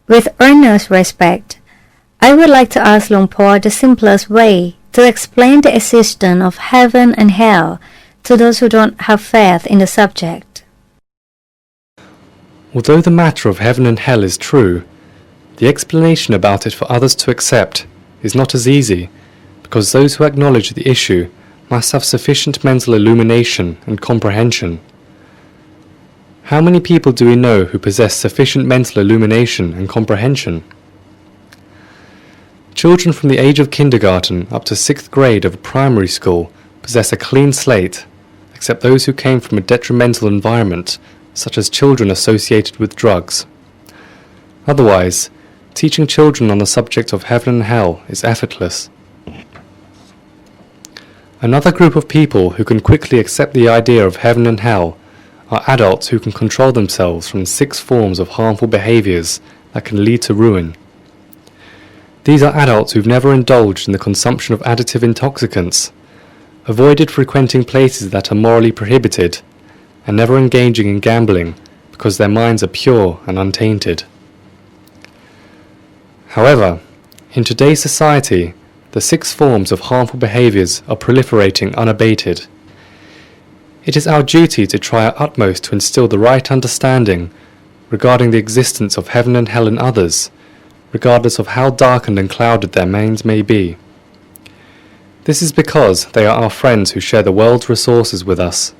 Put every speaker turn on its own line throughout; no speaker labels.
With earnest respect, I would like to ask Luang Por the simplest way to explain the existence of heaven and hell to those who don't have faith in the subject.
Although the matter of heaven and hell is true, the explanation about it for others to accept is not as easy, because those who acknowledge the issue must have sufficient mental illumination and comprehension. How many people do we know who possess sufficient mental illumination and comprehension? Children from the age of kindergarten up to 6th grade of a primary school possess a clean slate, except those who came from a detrimental environment, such as children associated with drugs. Otherwise, teaching children on the subject of heaven and hell is effortless. Another group of people who can quickly accept the idea of heaven and hell are adults who can control themselves from 6 forms of harmful behaviors that can lead to ruin. These are adults who've never indulged in the consumption of additive intoxicants, avoided frequenting places that are morally prohibited, and never engaging in gambling because their minds are pure and untainted. However, in today's society, the 6 forms of harmful behaviors are proliferating unabated. It is our duty to try our utmost to instill the right understanding regarding the existence of heaven and hell in others, regardless of how darkened and clouded their minds may be. This is because they are our friends who share the world's resources with us.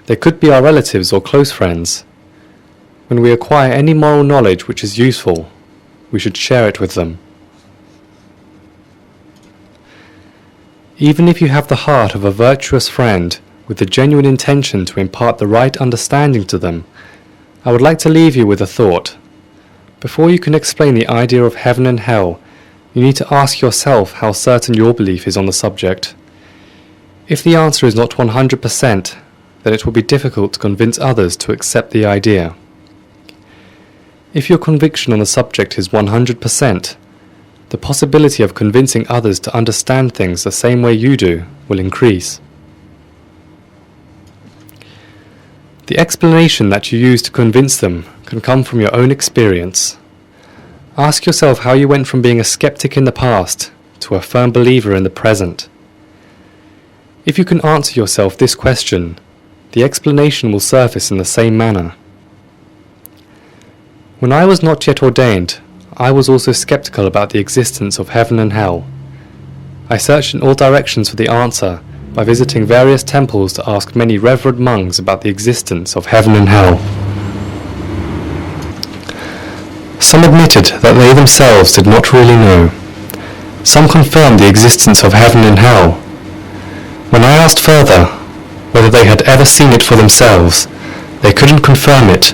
They could be our relatives or close friends. When we acquire any moral knowledge which is useful, we should share it with them. Even if you have the heart of a virtuous friend with the genuine intention to impart the right understanding to them, I would like to leave you with a thought. Before you can explain the idea of heaven and hell, you need to ask yourself how certain your belief is on the subject. If the answer is not 100%, then it will be difficult to convince others to accept the idea. If your conviction on the subject is 100%, the possibility of convincing others to understand things the same way you do will increase. The explanation that you use to convince them can come from your own experience. Ask yourself how you went from being a skeptic in the past to a firm believer in the present. If you can answer yourself this question, the explanation will surface in the same manner. When I was not yet ordained, I was also skeptical about the existence of heaven and hell. I searched in all directions for the answer by visiting various temples to ask many reverend monks about the existence of heaven and hell. Some admitted that they themselves did not really know. Some confirmed the existence of heaven and hell. When I asked further whether they had ever seen it for themselves, they couldn't confirm it,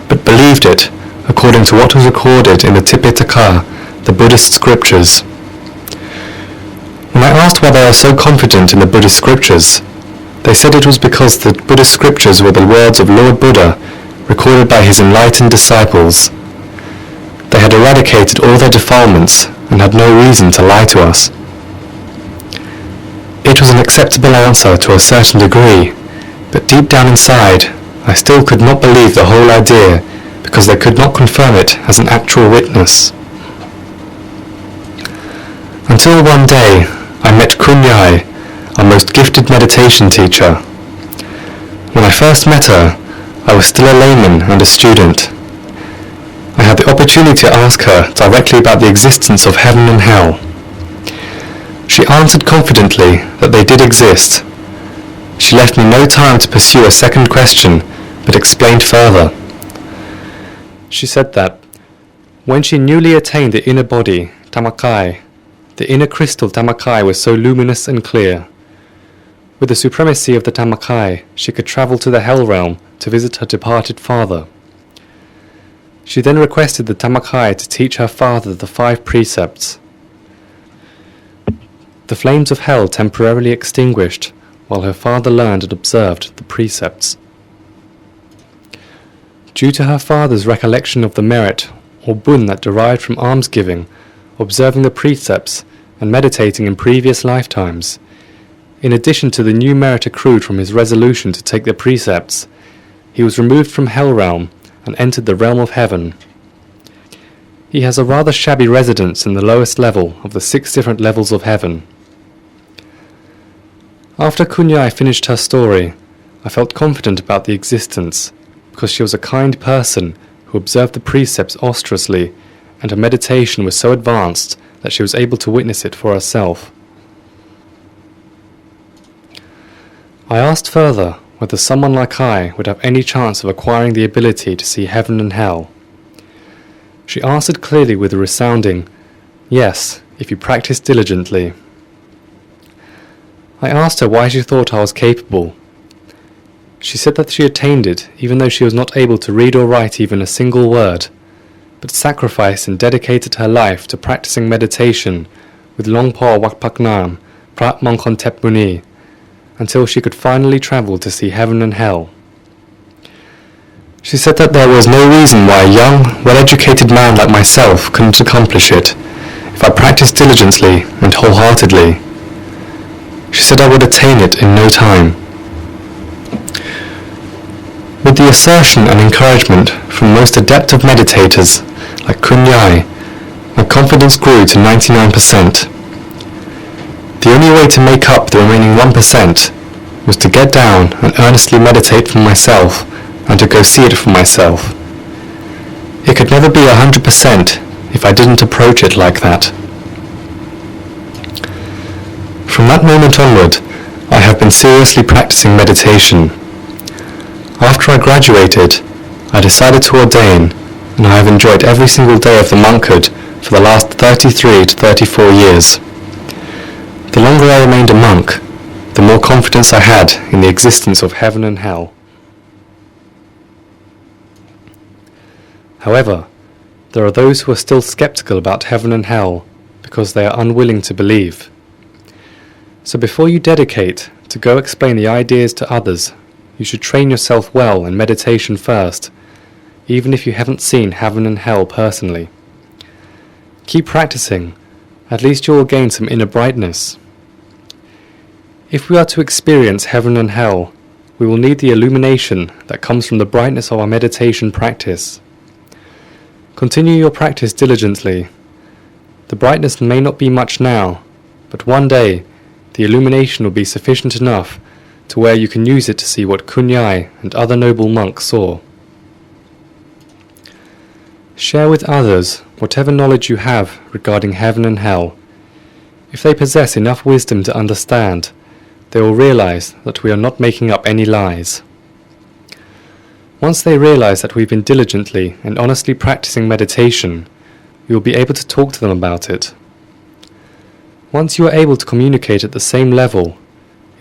but believed it according to what was recorded in the Tipitaka, the Buddhist scriptures. When I asked why they are so confident in the Buddhist scriptures, they said it was because the Buddhist scriptures were the words of Lord Buddha, recorded by his enlightened disciples. They had eradicated all their defilements and had no reason to lie to us. It was an acceptable answer to a certain degree, but deep down inside, I still could not believe the whole idea because they could not confirm it as an actual witness. Until one day, I met Kunyai, our most gifted meditation teacher. When I first met her, I was still a layman and a student. I had the opportunity to ask her directly about the existence of heaven and hell. She answered confidently that they did exist. She left me no time to pursue a second question, but explained further. She said that, when she newly attained the inner body, Tamakai, the inner crystal Tamakai was so luminous and clear. With the supremacy of the Tamakai, she could travel to the hell realm to visit her departed father. She then requested the Tamakai to teach her father the 5 precepts. The flames of hell temporarily extinguished, while her father learned and observed the precepts. Due to her father's recollection of the merit, or bun that derived from almsgiving, observing the precepts, and meditating in previous lifetimes, in addition to the new merit accrued from his resolution to take the precepts, he was removed from hell realm and entered the realm of heaven. He has a rather shabby residence in the lowest level of the 6 different levels of heaven. After Kunyai finished her story, I felt confident about the existence, because she was a kind person who observed the precepts assiduously, and her meditation was so advanced that she was able to witness it for herself. I asked further whether someone like I would have any chance of acquiring the ability to see heaven and hell. She answered clearly with a resounding, "Yes, if you practice diligently." I asked her why she thought I was capable. She said that she attained it even though she was not able to read or write even a single word, but sacrificed and dedicated her life to practicing meditation with Longpo Wakpak Prat Mongkon Muni, until she could finally travel to see heaven and hell. She said that there was no reason why a young, well-educated man like myself couldn't accomplish it, if I practiced diligently and wholeheartedly. She said I would attain it in no time. With the assertion and encouragement from most adept of meditators, like Kunyai, my confidence grew to 99%. The only way to make up the remaining 1% was to get down and earnestly meditate for myself and to go see it for myself. It could never be 100% if I didn't approach it like that. From that moment onward, I have been seriously practicing meditation. After I graduated, I decided to ordain, and I have enjoyed every single day of the monkhood for the last 33 to 34 years. The longer I remained a monk, the more confidence I had in the existence of heaven and hell. However, there are those who are still skeptical about heaven and hell because they are unwilling to believe. So before you dedicate to go explain the ideas to others, you should train yourself well in meditation first, even if you haven't seen heaven and hell personally. Keep practicing, at least you will gain some inner brightness. If we are to experience heaven and hell, we will need the illumination that comes from the brightness of our meditation practice. Continue your practice diligently. The brightness may not be much now, but one day the illumination will be sufficient enough to where you can use it to see what Kunyai and other noble monks saw. Share with others whatever knowledge you have regarding heaven and hell. If they possess enough wisdom to understand, they will realize that we are not making up any lies. Once they realize that we've been diligently and honestly practicing meditation, you will be able to talk to them about it. Once you are able to communicate at the same level,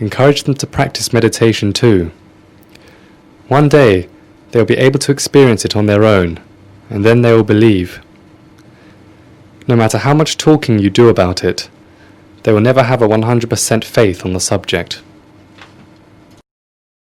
encourage them to practice meditation too. One day, they will be able to experience it on their own, and then they will believe. No matter how much talking you do about it, they will never have a 100% faith on the subject.